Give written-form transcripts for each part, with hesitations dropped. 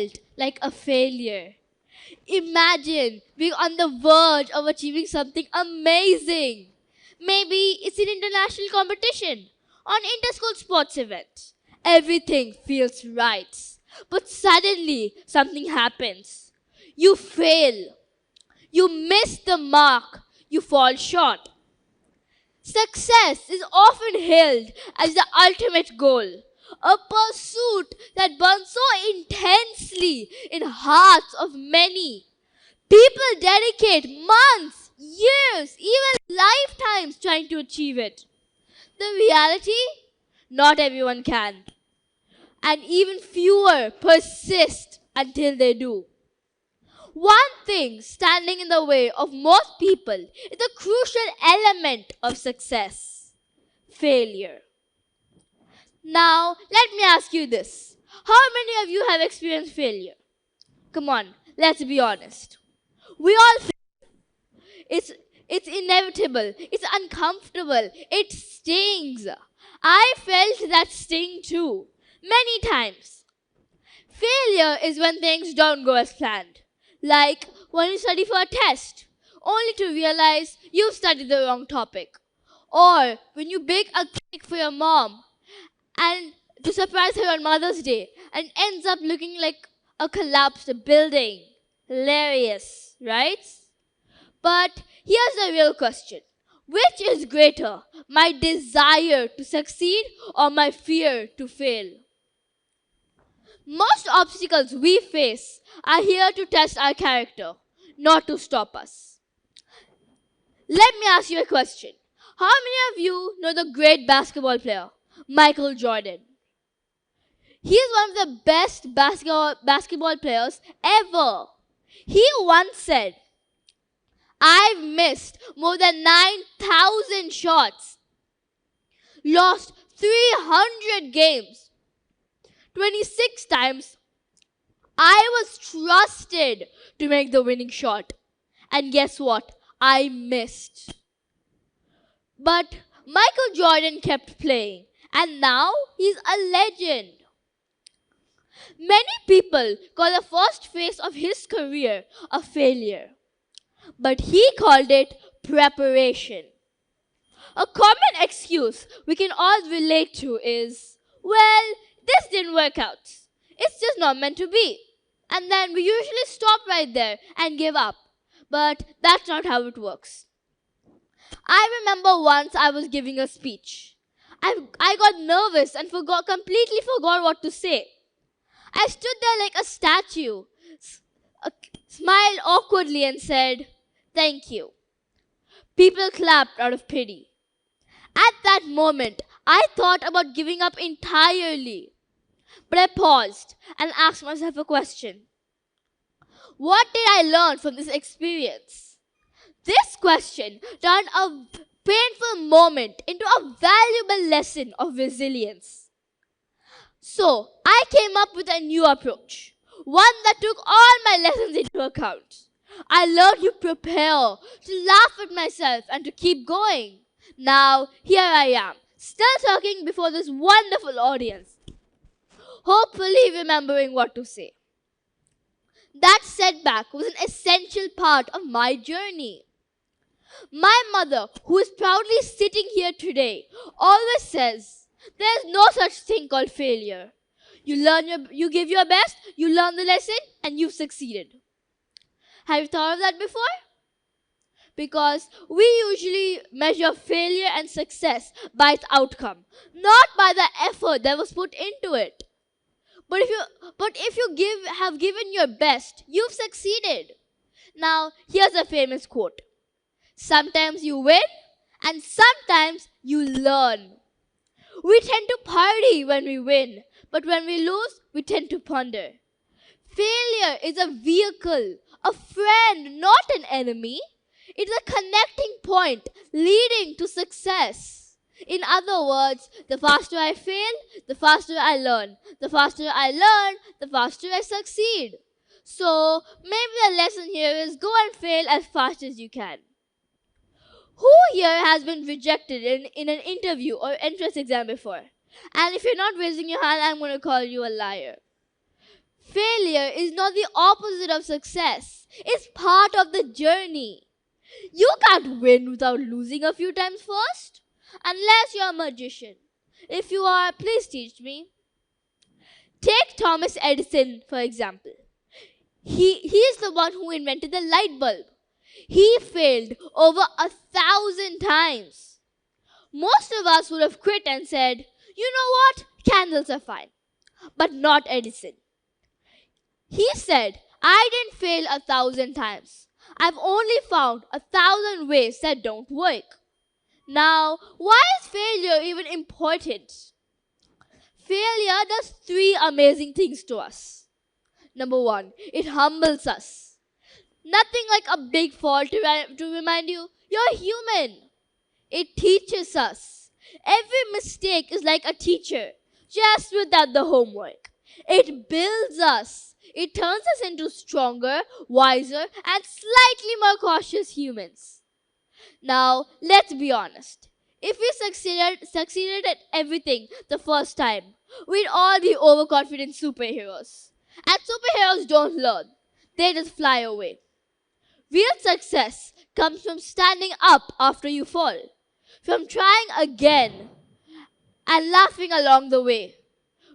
felt like a failure. Imagine being on the verge of achieving something amazing. Maybe it's an international competition or an inter-school sports event. Everything feels right. But suddenly, something happens. You fail. You miss the mark. You fall short. Success is often hailed as the ultimate goal, a pursuit that burns so intensely in hearts of many. People dedicate months, years, even lifetimes trying to achieve it. The reality? Not everyone can. And even fewer persist until they do. One thing standing in the way of most people is a crucial element of success: failure. Now, let me ask you this. How many of you have experienced failure? Come on, let's be honest. We all fail. It's inevitable. It's uncomfortable. It stings. I felt that sting too, many times. Failure is when things don't go as planned. Like when you study for a test, only to realize you studied the wrong topic. Or when you bake a cake for your mom and to surprise her on Mother's Day and ends up looking like a collapsed building. Hilarious, right? But here's the real question. Which is greater, my desire to succeed or my fear to fail? Most obstacles we face are here to test our character, not to stop us. Let me ask you a question. How many of you know the great basketball player, Michael Jordan? He is one of the best basketball players ever. He once said, "I've missed more than 9,000 shots, lost 300 games. 26 times I was trusted to make the winning shot. And guess what? I missed." But Michael Jordan kept playing, and now he's a legend. Many people call the first phase of his career a failure, but he called it preparation. A common excuse we can all relate to is, well, this didn't work out. It's just not meant to be. And then we usually stop right there and give up. But that's not how it works. I remember once I was giving a speech. I got nervous and completely forgot what to say. I stood there like a statue, smiled awkwardly and said, "Thank you." People clapped out of pity. At that moment, I thought about giving up entirely. But I paused and asked myself a question. What did I learn from this experience? This question turned a painful moment into a valuable lesson of resilience. So, I came up with a new approach, one that took all my lessons into account. I learned to prepare, to laugh at myself, and to keep going. Now, here I am, still talking before this wonderful audience, hopefully remembering what to say. That setback was an essential part of my journey. My mother, who is proudly sitting here today, always says, "There's no such thing called failure. You give your best, you learn the lesson, and you've succeeded." Have you thought of that before? Because we usually measure failure and success by its outcome, not by the effort that was put into it. But if you have given your best, you've succeeded. Now, here's a famous quote. Sometimes you win, and sometimes you learn. We tend to party when we win, but when we lose, we tend to ponder. Failure is a vehicle, a friend, not an enemy. It's a connecting point leading to success. In other words, the faster I fail, the faster I learn. The faster I learn, the faster I succeed. So, maybe the lesson here is go and fail as fast as you can. Who here has been rejected in an interview or entrance exam before? And if you're not raising your hand, I'm going to call you a liar. Failure is not the opposite of success. It's part of the journey. You can't win without losing a few times first. Unless you're a magician. If you are, please teach me. Take Thomas Edison, for example. He is the one who invented the light bulb. He failed over 1,000 times. Most of us would have quit and said, you know what? Candles are fine. But not Edison. He said, I didn't fail 1,000 times. I've only found 1,000 ways that don't work. Now, why is failure even important? Failure does 3 amazing things to us. Number 1, it humbles us. Nothing like a big fall to remind you, you're human. It teaches us. Every mistake is like a teacher, just without the homework. It builds us. It turns us into stronger, wiser, and slightly more cautious humans. Now, let's be honest. If we succeeded at everything the first time, we'd all be overconfident superheroes. And superheroes don't learn. They just fly away. Real success comes from standing up after you fall, from trying again and laughing along the way.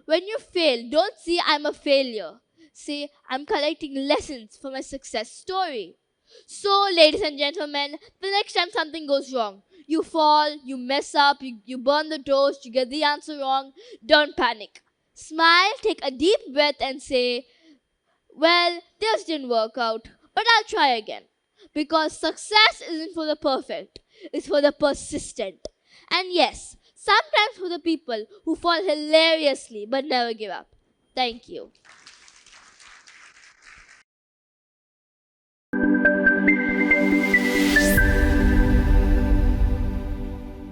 When you fail, don't say I'm a failure. Say I'm collecting lessons from a success story. So, ladies and gentlemen, the next time something goes wrong, you fall, you mess up, you burn the toast, you get the answer wrong, don't panic. Smile, take a deep breath and say, well, this didn't work out, but I'll try again. Because success isn't for the perfect, it's for the persistent. And yes, sometimes for the people who fall hilariously but never give up. Thank you.